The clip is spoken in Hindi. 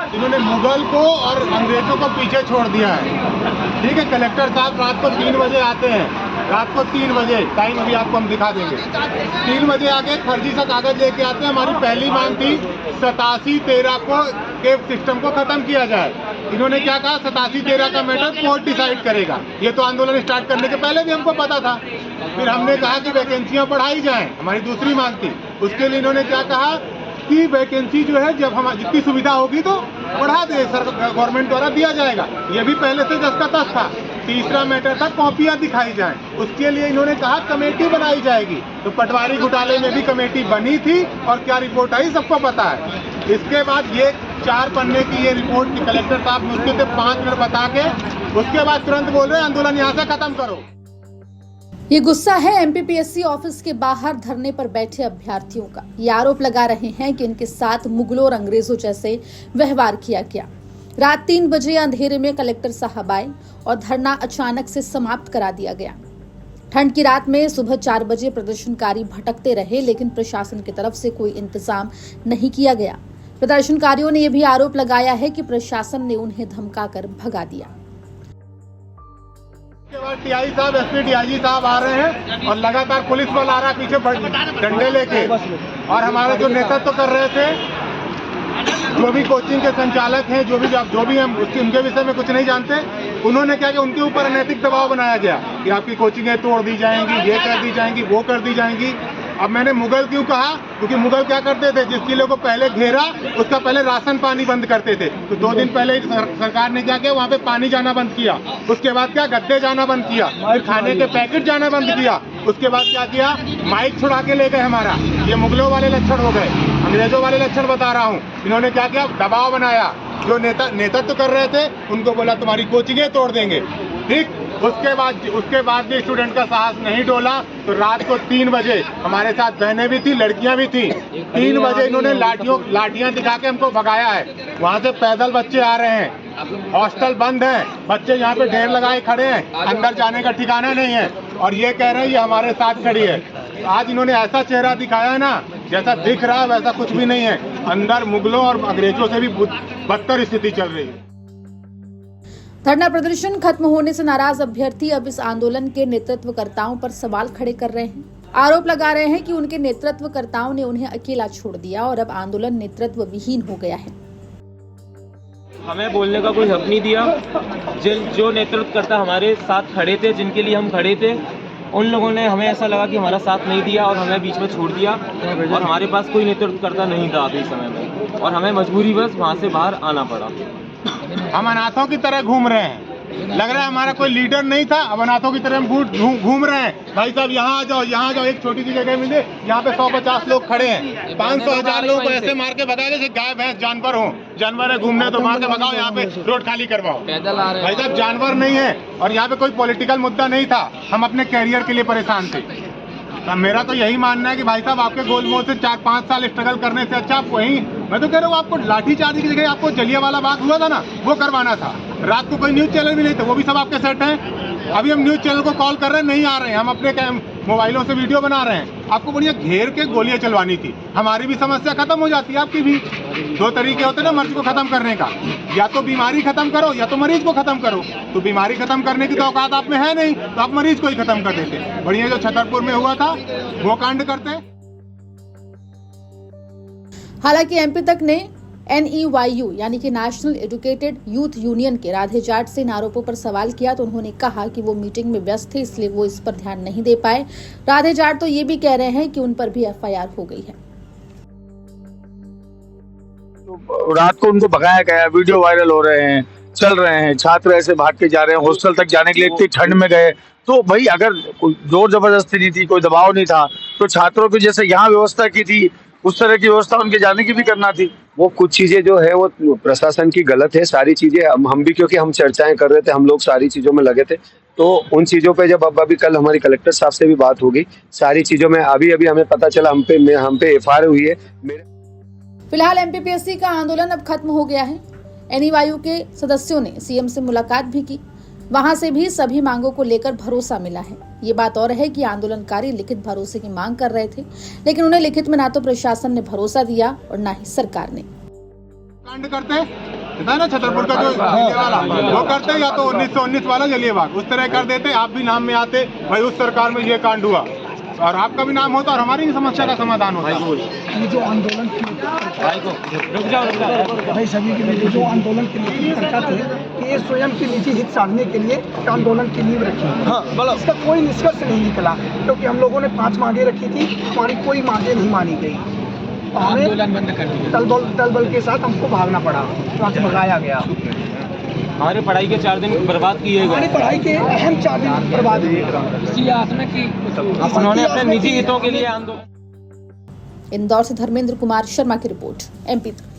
इन्होंने मुगल को और अंग्रेजों को पीछे छोड़ दिया है। ठीक है, कलेक्टर साहब रात को 3 बजे आते हैं, रात को 3 बजे, टाइम भी आपको हम दिखा देंगे। 3 बजे आके फर्जी सा कागज लेके आते हैं। हमारी पहली मांग थी 87-13 को के सिस्टम को खत्म किया जाए। इन्होंने क्या कहा, 87-13 का मैटर कोर्ट डिसाइड करेगा। ये तो आंदोलन स्टार्ट करने के पहले भी हमको पता था। फिर हमने कहा कि वैकेंसियां बढ़ाई जाएं, हमारी दूसरी मांग थी। उसके लिए इन्होंने क्या कहा कि वैकेंसी जो है जब हम जितनी सुविधा होगी तो बढ़ा दे, गवर्नमेंट द्वारा दिया जाएगा। ये भी पहले से जस का तस था। तीसरा मैटर था कॉपियां दिखाई जाएं, उसके लिए इन्होंने कहा कमेटी बनाई जाएगी। तो पटवारी घोटाले में भी कमेटी बनी थी और क्या रिपोर्ट आई सबको पता है। इसके बाद ये 4 पन्ने की ये रिपोर्ट की कलेक्टर साहब मुश्किल से 5 मिनट बता के उसके बाद तुरंत बोल रहे हैं आंदोलन यहाँ से खत्म करो। ये गुस्सा है एमपीपीएससी ऑफिस के बाहर धरने पर बैठे अभ्यर्थियों का। ये आरोप लगा रहे हैं कि इनके साथ मुगलों और अंग्रेजों जैसे व्यवहार किया गया। रात 3 बजे अंधेरे में कलेक्टर साहब आए और धरना अचानक से समाप्त करा दिया गया। ठंड की रात में सुबह 4 बजे प्रदर्शनकारी भटकते रहे, लेकिन प्रशासन की तरफ से कोई इंतजाम नहीं किया गया। प्रदर्शनकारियों ने यह भी आरोप लगाया है कि प्रशासन ने उन्हें धमकाकर भगा दिया। उसके बाद टीआई साहब, एसपी डीआईजी साहब आ रहे हैं और लगातार पुलिस बल आ रहा है पीछे डंडे लेके। और हमारे जो नेतृत्व कर रहे थे, जो भी कोचिंग के संचालक हैं, जो भी हम उनके विषय में कुछ नहीं जानते, उन्होंने क्या कि उनके ऊपर अनैतिक दबाव बनाया गया कि आपकी कोचिंगें तोड़ दी जाएंगी, ये कर दी जाएंगी, वो कर दी जाएंगी। अब मैंने मुगल क्यों कहा, क्योंकि मुगल क्या करते थे, जिस किले को पहले घेरा उसका पहले राशन पानी बंद करते थे। तो 2 दिन पहले सरकार ने क्या किया, वहाँ पे पानी जाना बंद किया। उसके बाद क्या, गद्दे जाना बंद किया, फिर खाने के पैकेट जाना बंद किया। उसके बाद क्या किया, माइक छुड़ा के ले गए हमारा। ये मुगलों वाले लक्षण हो गए, अंग्रेजों वाले लक्षण बता रहा हूँ। इन्होंने क्या किया, दबाव बनाया। जो नेतृत्व कर रहे थे उनको बोला तुम्हारी कोचिंगें तोड़ देंगे। ठीक, उसके बाद भी स्टूडेंट का साहस नहीं डोला। तो रात को 3 बजे हमारे साथ बहनें भी थी, लड़कियां भी थी। 3 बजे इन्होंने लाठियां दिखा के हमको भगाया है। वहां से पैदल बच्चे आ रहे हैं, हॉस्टल बंद है, बच्चे यहाँ पे ढेर लगाए खड़े हैं, अंदर जाने का ठिकाना नहीं है। और ये कह रहे हैं ये हमारे साथ खड़ी है। आज इन्होंने ऐसा चेहरा दिखाया है ना, जैसा दिख रहा है वैसा कुछ भी नहीं है। अंदर मुगलों और अंग्रेजों से भी बदतर स्थिति चल रही है। धरना प्रदर्शन खत्म होने से नाराज अभ्यर्थी अब इस आंदोलन के नेतृत्वकर्ताओं पर सवाल खड़े कर रहे हैं। आरोप लगा रहे हैं कि उनके नेतृत्वकर्ताओं ने उन्हें अकेला छोड़ दिया और अब आंदोलन नेतृत्व विहीन हो गया है। हमें बोलने का कोई हक नहीं दिया। जो नेतृत्वकर्ता हमारे साथ खड़े थे, जिनके लिए हम खड़े थे, उन लोगों ने, हमें ऐसा लगा कि हमारा साथ नहीं दिया और हमें बीच में छोड़ दिया। और हमारे पास कोई नेतृत्वकर्ता नहीं था अभी समय में, और हमें मजबूरी बस वहाँ से बाहर आना पड़ा। हम अनाथों की तरह घूम रहे हैं, लग रहा है हमारा कोई लीडर नहीं था। अब अनाथों की तरह हम घूम रहे हैं। भाई साहब यहाँ आ जाओ, यहाँ जाओ, एक छोटी सी जगह मिले, यहाँ पे 150 लोग खड़े हैं। 500-1000 लोग को ऐसे मार के भगा जैसे गाय भैंस जानवर हो। जानवर है, घूमने तो मार के भगाओ, यहाँ पे रोड खाली करवाओ। भाई साहब जानवर नहीं है, और यहाँ पे कोई पॉलिटिकल मुद्दा नहीं था। हम अपने कैरियर के लिए परेशान थे। मेरा तो यही मानना है कि भाई साहब आपके गोलमोल से 4-5 साल स्ट्रगल करने से अच्छा आप वहीं, मैं तो कह रहा हूँ आपको लाठीचार्ज की जगह आपको जलियांवाला बाग हुआ था ना, वो करवाना था। रात को कोई न्यूज चैनल भी नहीं था, वो भी सब आपके सेट हैं। अभी हम न्यूज चैनल को कॉल कर रहे हैं, नहीं आ रहे हैं। हम अपने मोबाइलों से वीडियो बना रहे हैं। आपको बढ़िया घेर के गोलियां चलवानी थी, हमारी भी समस्या खत्म हो जाती है, आपकी भी। 2 तरीके होते हैं ना मर्ज को खत्म करने का, या तो बीमारी खत्म करो या तो मरीज को खत्म करो। तो बीमारी खत्म करने की तो औकात आप में है नहीं, तो आप मरीज को ही खत्म कर देते। बढ़िया जो छतरपुर में हुआ था वो कांड करते। हालांकि एमपी तक ने NEYU यानी कि नेशनल एजुकेटेड यूथ यूनियन के राधे जाट से इन आरोपों पर सवाल किया, तो उन्होंने कहा कि वो मीटिंग में व्यस्त थे, इसलिए वो इस पर ध्यान नहीं दे पाए। राधे जाट तो ये भी कह रहे हैं कि उन पर भी FIR हो गई है। तो रात को उनको भगाया गया, वीडियो वायरल हो रहे हैं, चल रहे हैं, छात्र ऐसे भाग के जा रहे हैं, हॉस्टल तक जाने के लिए इतनी ठंड में गए। तो भाई अगर कोई जोर जबरदस्ती नहीं थी, कोई दबाव नहीं था, तो छात्रों की जैसे यहाँ व्यवस्था की थी उस तरह की व्यवस्था उनके जाने की भी करना थी। वो कुछ चीजें जो है वो प्रशासन की गलत है। सारी चीजें हम भी, क्योंकि हम चर्चाएं कर रहे थे, हम लोग सारी चीजों में लगे थे। तो उन चीजों पे जब अभी कल हमारी कलेक्टर साहब से भी बात होगी, सारी चीजों में अभी हमें पता चला हम पे FIR हुई है। फिलहाल एमपीपीएससी का आंदोलन अब खत्म हो गया है। NEYU के सदस्यों ने सीएम से मुलाकात भी की, वहां से भी सभी मांगों को लेकर भरोसा मिला है। ये बात और है कि आंदोलनकारी लिखित भरोसे की मांग कर रहे थे, लेकिन उन्हें लिखित में ना तो प्रशासन ने भरोसा दिया और ना ही सरकार ने। कांड करते पता है ना छतरपुर का जो जलियांवाला वो करते, या तो 1919 वाला जलियांवाला उस तरह कर देते, आप भी नाम में आते भाई उस सरकार में ये कांड हुआ और आपका भी नाम होता और हमारी भी समस्या का समाधान होता। ये जो आंदोलन की भाई सभी के लिए जो आंदोलन की नेतृत्व थे, ये स्वयं की निजी हित साधने के लिए आंदोलन की नींव रखी। इसका कोई निष्कर्ष नहीं निकला, क्योंकि हम लोगों ने 5 मांगे रखी थी, हमारी कोई मांगे नहीं मानी गई। आंदोलन बंद कर दिया, दल बल के साथ हमको भागना पड़ा, भगाया गया। हमारी पढ़ाई के 4 दिन बर्बाद किए गए, हमारी पढ़ाई के अहम 4 दिन बर्बाद हुए। उन्होंने अपने निजी हितों के लिए आंदोलन। इंदौर से धर्मेंद्र कुमार शर्मा की रिपोर्ट, MP तक।